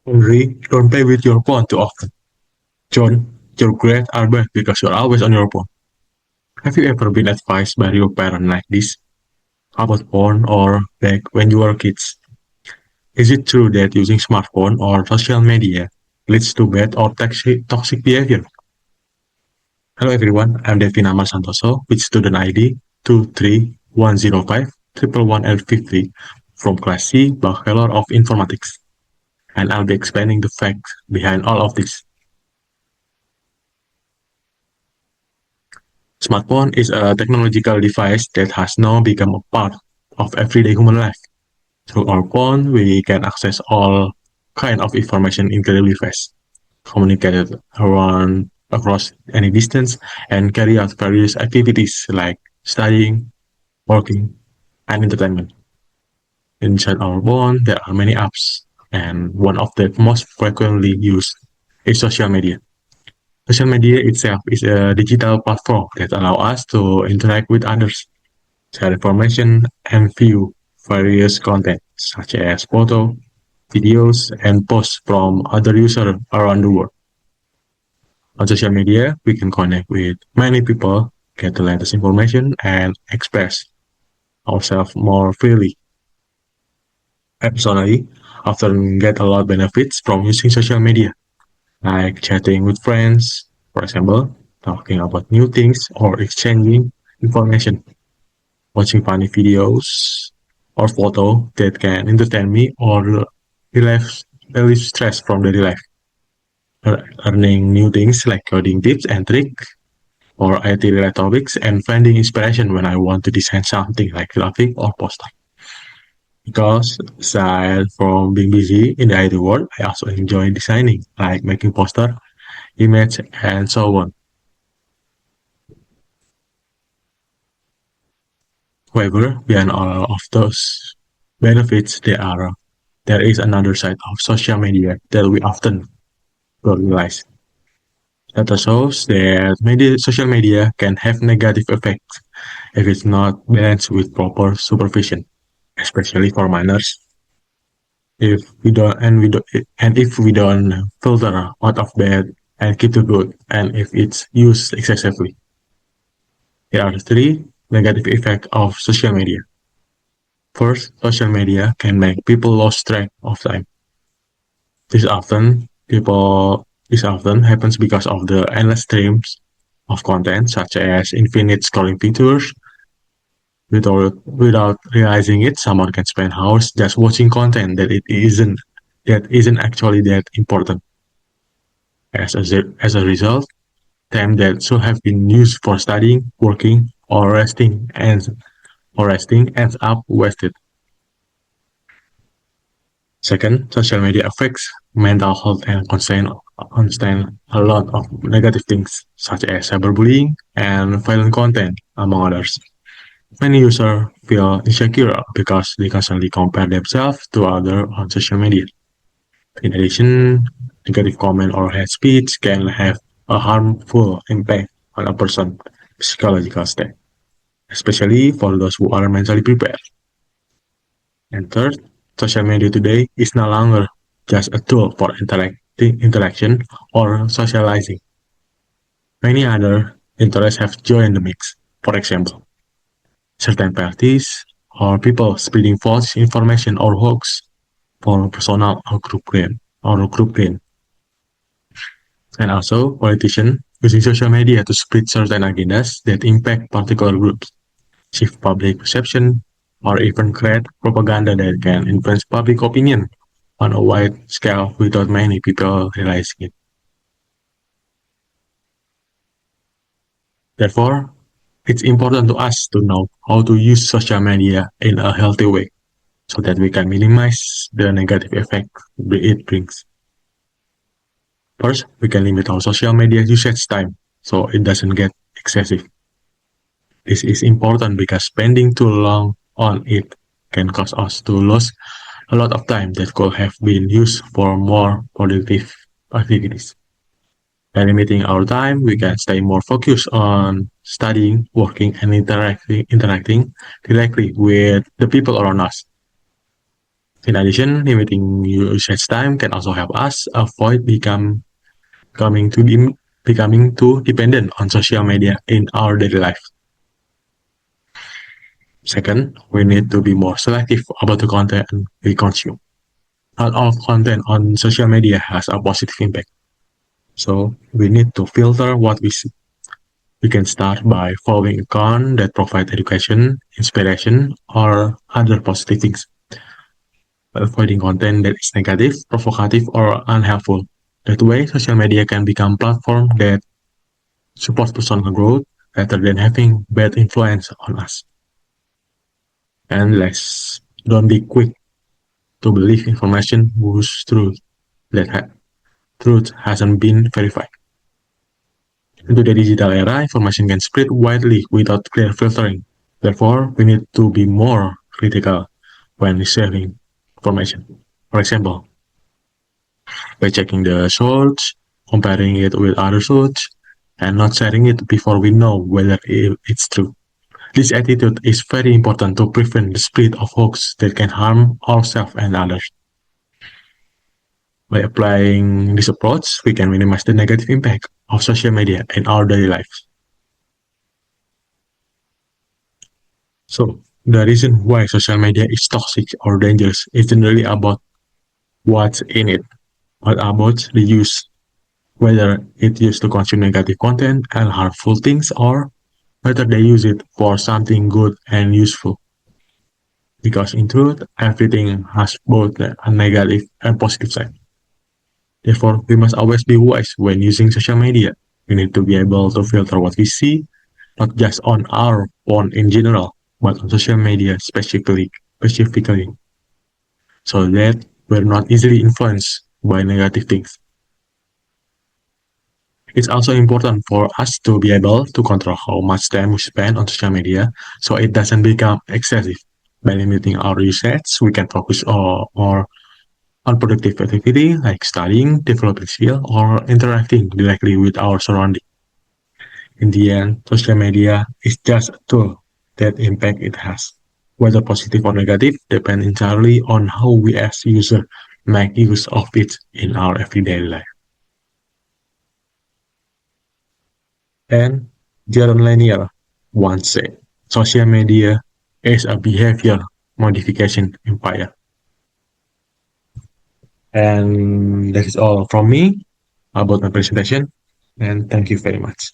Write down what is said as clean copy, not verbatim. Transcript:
Henry, don't play with your phone too often. John, your grades are bad because you're always on your phone. Have you ever been advised by your parent like this about phone or back when you were kids? Is it true that using smartphone or social media leads to bad or toxic behavior? Hello everyone, I'm Devin Ammar Santoso with student ID 23105 from Class C Bachelor of Informatics, and I'll be explaining the facts behind all of this. Smartphone is a technological device that has now become a part of everyday human life. Through our phone, we can access all kind of information incredibly fast, communicate around across any distance, and carry out various activities like studying, working, and entertainment. Inside our phone, there are many apps, and one of the most frequently used is social media. Social media itself is a digital platform that allows us to interact with others, share information, and view various content such as photos, videos, and posts from other users around the world. On social media, we can connect with many people, get the latest information, and express ourselves more freely. I personally often get a lot of benefits from using social media, like chatting with friends, for example, talking about new things or exchanging information, watching funny videos or photo that can entertain me or relieve stress from daily life. Learning new things like coding tips and tricks or IT related topics and finding inspiration when I want to design something like graphic or poster. Because aside from being busy in the IT world, I also enjoy designing, like making poster, image, and so on. However, beyond all of those benefits, there is another side of social media that we often don't realize. Data shows that social media can have negative effects if it's not balanced with proper supervision, especially for minors. If we don't filter out of bad and keep the good, and if it's used excessively. There are three negative effects of social media. First, social media can make people lose track of time. This often happens because of the endless streams of content, such as infinite scrolling features. Without realizing it, someone can spend hours just watching content that isn't actually that important. As a result, time that should have been used for studying, working, or resting ends up wasted. Second, social media affects mental health and contain a lot of negative things, such as cyberbullying and violent content, among others. Many users feel insecure because they constantly compare themselves to others on social media. In addition, negative comment or hate speech can have a harmful impact on a person's psychological state, especially for those who are mentally prepared. And third, social media today is no longer just a tool for interaction or socializing. Many other interests have joined the mix. For example, certain parties or people spreading false information or hoax for personal or group gain. And also, politicians using social media to spread certain agendas that impact particular groups, shift public perception, or even create propaganda that can influence public opinion on a wide scale without many people realizing it. Therefore, it's important to us to know how to use social media in a healthy way so that we can minimize the negative effect it brings. First, we can limit our social media usage time so it doesn't get excessive. This is important because spending too long on it can cause us to lose a lot of time that could have been used for more productive activities. By limiting our time, we can stay more focused on studying, working, and interacting directly with the people around us. In addition, limiting usage time can also help us avoid becoming too becoming too dependent on social media in our daily life. Second, we need to be more selective about the content we consume. Not all content on social media has a positive impact, so we need to filter what we see. We can start by following accounts that provide education, inspiration, or other positive things, avoiding content that is negative, provocative, or unhelpful. That way, social media can become a platform that supports personal growth rather than having bad influence on us. And let's don't be quick to believe information whose truth hasn't been verified. In the digital era, information can spread widely without clear filtering. Therefore, we need to be more critical when sharing information. For example, by checking the source, comparing it with other sources, and not sharing it before we know whether it's true. This attitude is very important to prevent the spread of hoax that can harm ourselves and others. By applying this approach, we can minimize the negative impact of social media in our daily lives. So, the reason why social media is toxic or dangerous isn't really about what's in it, but about the use, whether it's used to consume negative content and harmful things, or whether they use it for something good and useful. Because in truth, everything has both a negative and positive side. Therefore, we must always be wise when using social media. We need to be able to filter what we see, not just on our phone in general, but on social media specifically, so that we're not easily influenced by negative things. It's also important for us to be able to control how much time we spend on social media so it doesn't become excessive. By limiting our usage, we can focus more on productive activity like studying, developing skill, or interacting directly with our surroundings. In the end, social media is just a tool that impact it has. Whether positive or negative depends entirely on how we as users make use of it in our everyday life. And Jaron Lanier once said, social media is a behavior modification empire. And that is all from me about my presentation. And thank you very much.